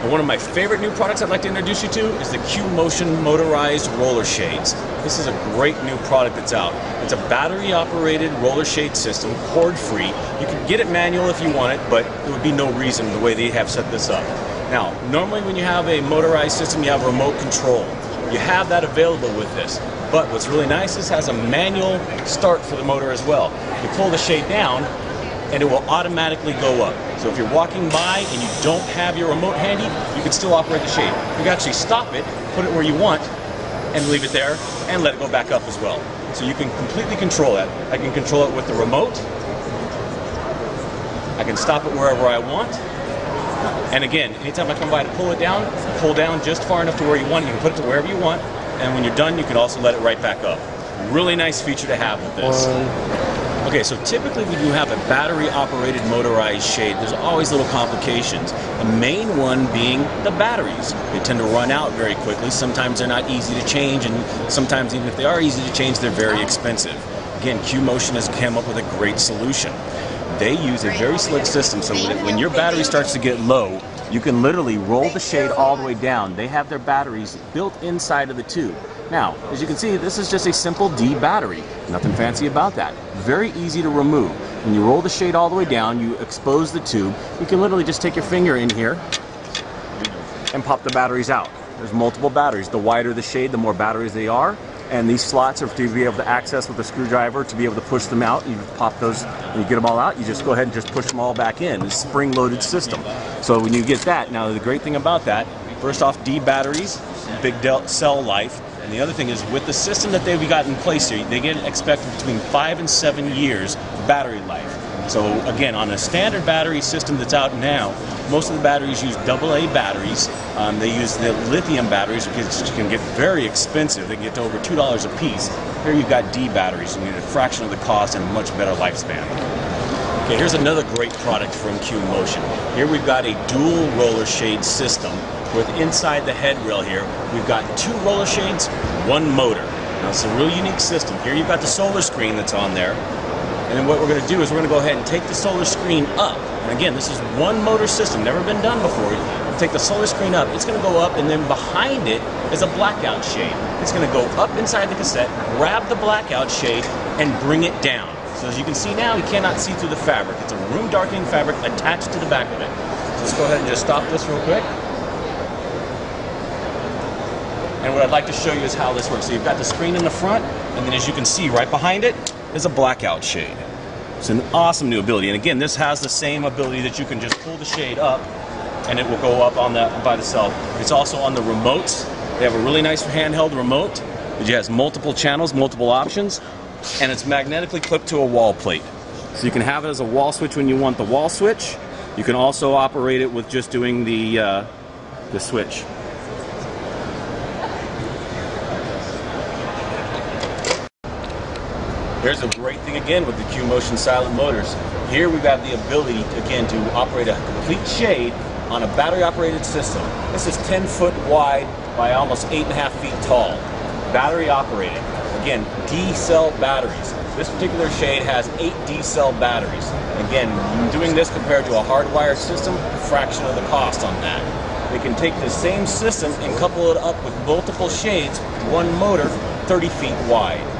But one of my favorite new products I'd like to introduce you to is the QMotion Motorized roller shades. This is a great new product that's out. It's a battery-operated roller shade system, cord-free. You can get it manual if you want it, but there would be no reason the way they have set this up. Now, normally when you have a motorized system, you have remote control. You have that available with this. But what's really nice is it has a manual start for the motor as well. You pull the shade down, and it will automatically go up. So if you're walking by and you don't have your remote handy, you can still operate the shade. You can actually stop it, put it where you want, and leave it there, and let it go back up as well. So you can completely control that. I can control it with the remote. I can stop it wherever I want. And again, anytime I come by to pull it down, pull down just far enough to where you want it. You can put it to wherever you want, and when you're done, you can also let it right back up. Really nice feature to have with this. Okay, so typically when you have a battery-operated motorized shade, there's always little complications. The main one being the batteries. They tend to run out very quickly. Sometimes they're not easy to change, and sometimes even if they are easy to change, they're very expensive. Again, QMotion has come up with a great solution. They use a very slick system so that when your battery starts to get low, you can literally roll the shade all the way down. They have their batteries built inside of the tube. Now, as you can see, this is just a simple D battery. Nothing fancy about that. Very easy to remove. When you roll the shade all the way down, you expose the tube. You can literally just take your finger in here and pop the batteries out. There's multiple batteries. The wider the shade, the more batteries they are. And these slots are to be able to access with a screwdriver to be able to push them out. You pop those, when you get them all out, you just go ahead and just push them all back in. It's a spring-loaded system. So when you get that, now the great thing about that, first off, D batteries, big cell life. And the other thing is, with the system that they've got in place here, they get expected between 5 and 7 years battery life. So again, on a standard battery system that's out now, most of the batteries use AA batteries. They use the lithium batteries, which can get very expensive. They can get to over $2 a piece. Here you've got D batteries, and you get a fraction of the cost and a much better lifespan. Okay, here's another great product from QMotion. Here we've got a dual roller shade system with inside the head rail here, we've got 2 roller shades, 1 motor. Now it's a real unique system. Here you've got the solar screen that's on there. And then what we're going to do is we're going to go ahead and take the solar screen up. And again, this is 1 motor system, never been done before. You take the solar screen up, it's going to go up, and then behind it is a blackout shade. It's going to go up inside the cassette, grab the blackout shade, and bring it down. So as you can see now, you cannot see through the fabric. It's a room darkening fabric attached to the back of it. So let's go ahead and just stop this real quick. And what I'd like to show you is how this works. So you've got the screen in the front, and then as you can see right behind it is a blackout shade. It's an awesome new ability. And again, this has the same ability that you can just pull the shade up and it will go up on by itself. It's also on the remotes. They have a really nice handheld remote which has multiple channels, multiple options, and it's magnetically clipped to a wall plate. So you can have it as a wall switch when you want the wall switch. You can also operate it with just doing the switch. Here's a great thing again with the QMotion silent motors. Here we've got the ability, again, to operate a complete shade on a battery-operated system. This is 10 foot wide by almost 8.5 feet tall. Battery operated. Again, D-cell batteries. This particular shade has 8 D-cell batteries. Again, doing this compared to a hardwired system, a fraction of the cost on that. We can take the same system and couple it up with multiple shades, 1 motor, 30 feet wide.